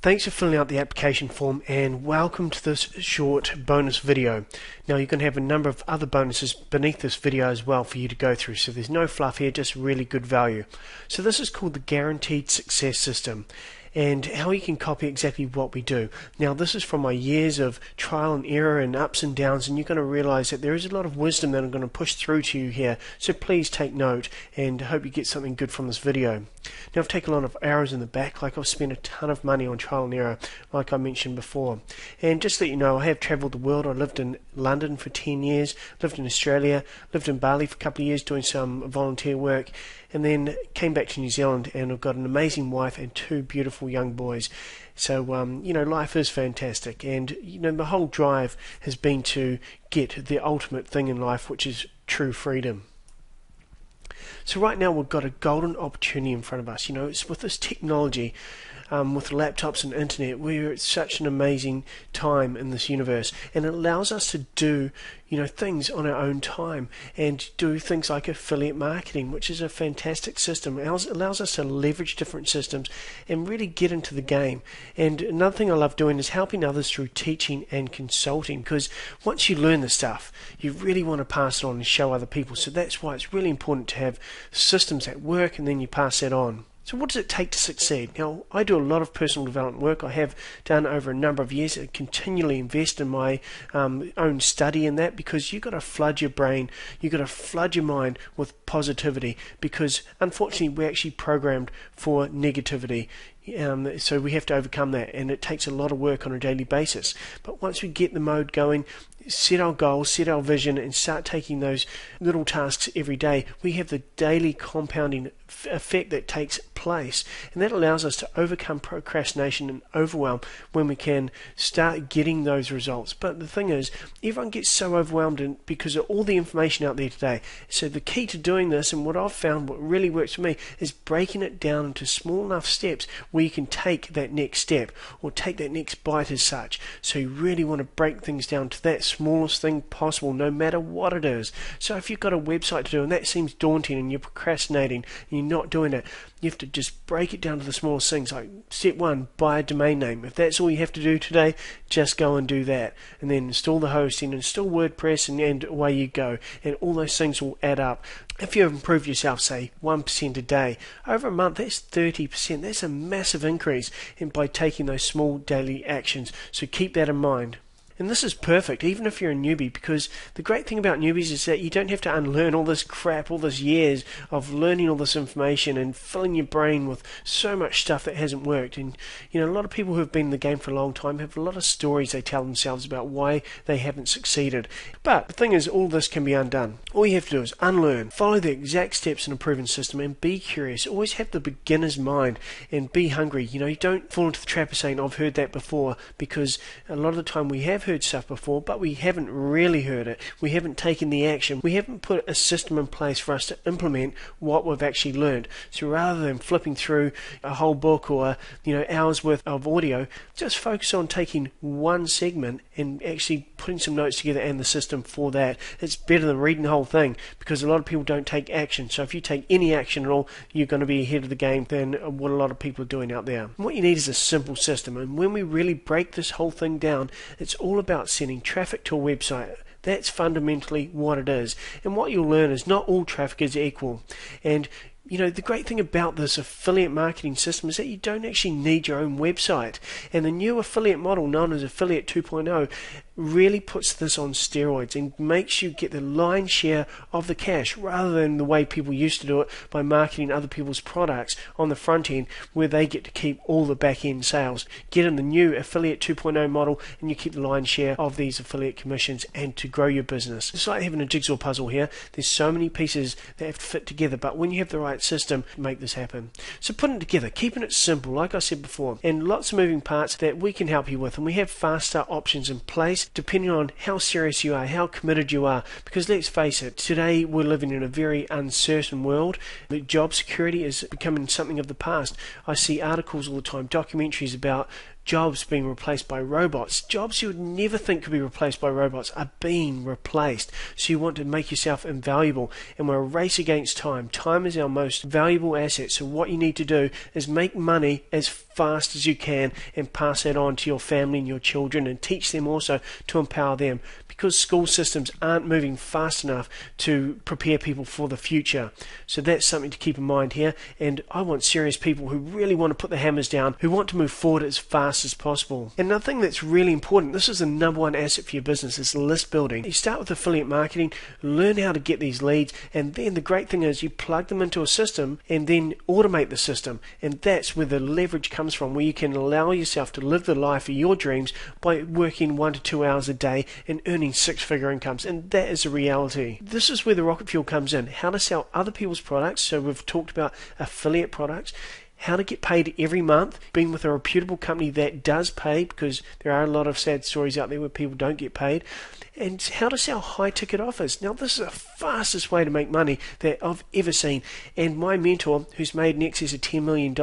Thanks for filling out the application form and welcome to this short bonus video. Now you're going to have a number of other bonuses beneath this video as well for you to go through, so there's no fluff here, just really good value. So this is called the Guaranteed Success System, and how you can copy exactly what we do. Now this is from my years of trial and error and ups and downs, and you're going to realize that there is a lot of wisdom that I'm going to push through to you here, so please take note and hope you get something good from this video. Now I've taken a lot of arrows in the back, like I've spent a ton of money on trial and error like I mentioned before. And just to let you know, I have travelled the world. I lived in London for 10 years, lived in Australia, lived in Bali for a couple of years doing some volunteer work, and then came back to New Zealand, and I've got an amazing wife and two beautiful young boys. So life is fantastic, and the whole drive has been to get the ultimate thing in life, which is true freedom. So right now we've got a golden opportunity in front of us. It's with this technology, with laptops and internet, we're at such an amazing time in this universe, and it allows us to do things on our own time and do things like affiliate marketing, which is a fantastic system. It allows us to leverage different systems and really get into the game. And another thing I love doing is helping others through teaching and consulting, because once you learn the stuff, you really want to pass it on and show other people. So that's why it's really important to have systems that work, and then you pass that on. So what does it take to succeed? Now, I do a lot of personal development work. I have done over a number of years. I continually invest in my own study in that, because you've got to flood your brain, you've got to flood your mind with positivity, because unfortunately we're actually programmed for negativity. So we have to overcome that, and it takes a lot of work on a daily basis. But once we get the mode going, set our goals, set our vision, and start taking those little tasks every day, we have the daily compounding effect that takes place, and that allows us to overcome procrastination and overwhelm when we can start getting those results. But the thing is, everyone gets so overwhelmed because of all the information out there today. So the key to doing this, and what I've found what really works for me, is breaking it down into small enough steps where you can take that next step or take that next bite as such. So you really want to break things down to that smallest thing possible, no matter what it is. So if you've got a website to do and that seems daunting and you're procrastinating and you're not doing it, you have to just break it down to the smallest things. Like step one, buy a domain name. If that's all you have to do today, just go and do that, and then install the hosting, install WordPress, and away you go, and all those things will add up. If you improve yourself, say 1% a day, over a month, that's 30%. That's a massive increase by taking those small daily actions. So keep that in mind. And this is perfect, even if you're a newbie, because the great thing about newbies is that you don't have to unlearn all this crap, all this years of learning all this information and filling your brain with so much stuff that hasn't worked. And a lot of people who have been in the game for a long time have a lot of stories they tell themselves about why they haven't succeeded. But the thing is, all this can be undone. All you have to do is unlearn, follow the exact steps in a proven system, and be curious. Always have the beginner's mind and be hungry. You don't fall into the trap of saying, I've heard that before, because a lot of the time we have heard stuff before, but we haven't really heard it. We haven't taken the action. We haven't put a system in place for us to implement what we've actually learned. So rather than flipping through a whole book or hours worth of audio, just focus on taking one segment and actually putting some notes together and the system for that. It's better than reading the whole thing, because a lot of people don't take action. So if you take any action at all, you're going to be ahead of the game than what a lot of people are doing out there. And what you need is a simple system, and when we really break this whole thing down, it's all about sending traffic to a website. That's fundamentally what it is. And what you'll learn is not all traffic is equal. And the great thing about this affiliate marketing system is that you don't actually need your own website. And the new affiliate model, known as Affiliate 2.0, really puts this on steroids and makes you get the lion's share of the cash, rather than the way people used to do it by marketing other people's products on the front end, where they get to keep all the back end sales. Get in the new Affiliate 2.0 model and you keep the lion's share of these affiliate commissions and to grow your business. It's like having a jigsaw puzzle here. There's so many pieces that have to fit together, but when you have the right system, make this happen. So putting it together, keeping it simple, like I said before, and lots of moving parts that we can help you with, and we have fast start options in place depending on how serious you are, how committed you are. Because let's face it, today we're living in a very uncertain world. The job security is becoming something of the past. I see articles all the time, documentaries about jobs being replaced by robots. Jobs you would never think could be replaced by robots are being replaced. So you want to make yourself invaluable, and we're a race against time. Time is our most valuable asset. So what you need to do is make money as fast as you can and pass that on to your family and your children, and teach them also to empower them, because school systems aren't moving fast enough to prepare people for the future. So that's something to keep in mind here, and I want serious people who really want to put the hammers down, who want to move forward as fast as possible. And another thing that's really important, this is the number one asset for your business, is list building. You start with affiliate marketing, learn how to get these leads, and then the great thing is you plug them into a system and then automate the system, and that's where the leverage comes from, where you can allow yourself to live the life of your dreams by working 1 to 2 hours a day and earning six-figure incomes. And that is a reality. This is where the rocket fuel comes in, how to sell other people's products. So we've talked about affiliate products, how to get paid every month, being with a reputable company that does pay, because there are a lot of sad stories out there where people don't get paid, and how to sell high ticket offers. Now this is the fastest way to make money that I've ever seen, and my mentor, who's made in excess of $10 million,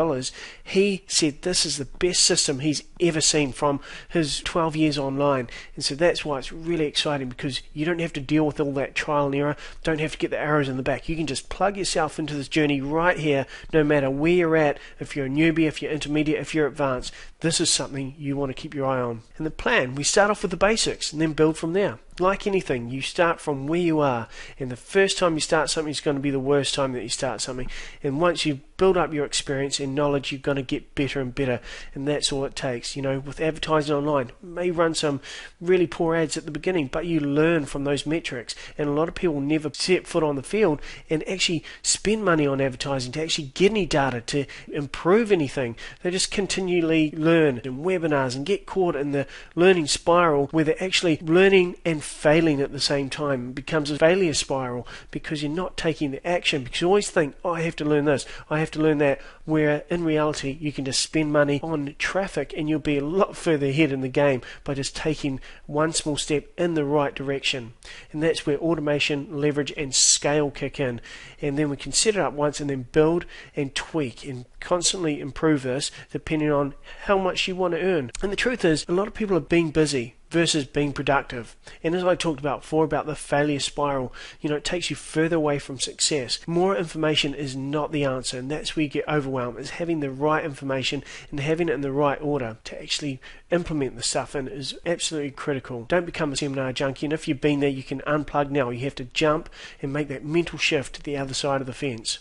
he said this is the best system he's ever seen from his 12 years online. And so that's why it's really exciting, because you don't have to deal with all that trial and error, don't have to get the arrows in the back. You can just plug yourself into this journey right here, no matter where you're at, if you're a newbie, if you're intermediate, if you're advanced. This is something you want to keep your eye on. And the plan, we start off with the basics and then build from there. Like anything, you start from where you are, and the first time you start something is going to be the worst time that you start something, and once you build up your experience and knowledge, you're going to get better and better, and that's all it takes. You know, with advertising online, you may run some really poor ads at the beginning, but you learn from those metrics, and a lot of people never set foot on the field and actually spend money on advertising to actually get any data to improve anything. They just continually learn in webinars and get caught in the learning spiral where they're actually learning and failing at the same time. It becomes a failure spiral because you're not taking the action, because you always think, oh, I have to learn this, I have to learn that, where in reality you can just spend money on traffic and you'll be a lot further ahead in the game by just taking one small step in the right direction. And that's where automation, leverage and scale kick in, and then we can set it up once and then build and tweak and constantly improve this depending on how much you want to earn. And the truth is, a lot of people are being busy versus being productive. And as I talked about before about the failure spiral, you know, it takes you further away from success. More information is not the answer, and that's where you get overwhelmed, is having the right information and having it in the right order to actually implement the stuff in is absolutely critical. Don't become a seminar junkie, and if you've been there, you can unplug now. You have to jump and make that mental shift to the other side of the fence.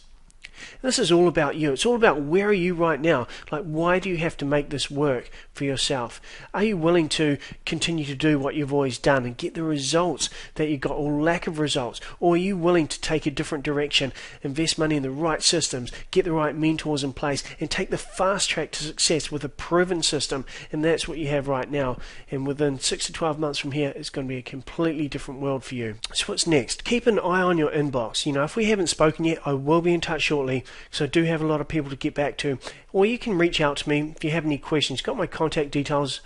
This is all about you. It's all about where are you right now. Like, why do you have to make this work for yourself? Are you willing to continue to do what you've always done and get the results that you got, or lack of results? Or are you willing to take a different direction, invest money in the right systems, get the right mentors in place, and take the fast track to success with a proven system? And that's what you have right now. And within 6 to 12 months from here, it's going to be a completely different world for you. So what's next? Keep an eye on your inbox. You know, if we haven't spoken yet, I will be in touch shortly. So I do have a lot of people to get back to, or you can reach out to me if you have any questions. Got my contact details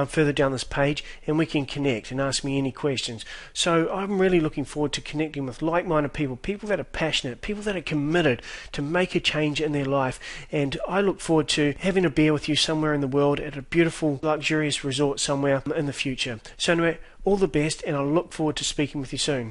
further down this page, and we can connect and ask me any questions. So I'm really looking forward to connecting with like-minded people, people that are passionate, people that are committed to make a change in their life. And I look forward to having a beer with you somewhere in the world at a beautiful, luxurious resort somewhere in the future. So anyway, all the best, and I look forward to speaking with you soon.